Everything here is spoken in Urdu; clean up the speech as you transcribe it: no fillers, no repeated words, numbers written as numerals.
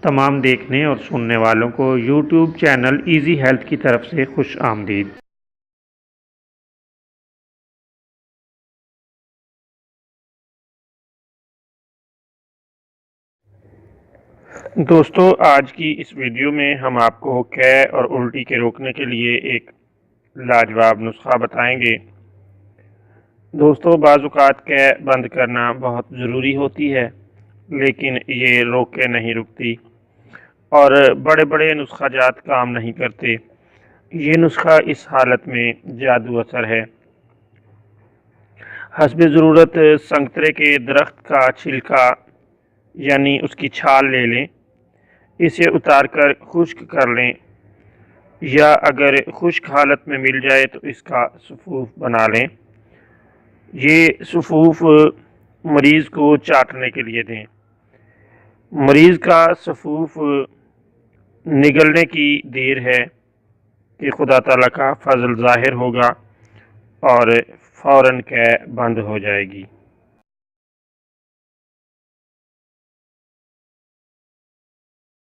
تمام دیکھنے اور سننے والوں کو یوٹیوب چینل ایزی ہیلتھ کی طرف سے خوش آمدید۔ دوستو، آج کی اس ویڈیو میں ہم آپ کو قے اور الٹی کے روکنے کے لیے ایک لاجواب نسخہ بتائیں گے۔ دوستو، بعض اوقات قے بند کرنا بہت ضروری ہوتی ہے، لیکن یہ روک کے نہیں رکتی اور بڑے بڑے نسخہ جات کام نہیں کرتے۔ یہ نسخہ اس حالت میں جادو اثر ہے۔ حسب ضرورت سنگترے کے درخت کا چھلکا یعنی اس کی چھال لے لیں، اسے اتار کر خشک کر لیں، یا اگر خشک حالت میں مل جائے تو اس کا سفوف بنا لیں۔ یہ سفوف مریض کو چاٹنے کے لیے دیں۔ مریض کا سفوف نگلنے کی دیر ہے کہ خدا تعالیٰ کا فضل ظاہر ہوگا اور فوراً قے بند ہو جائے گی۔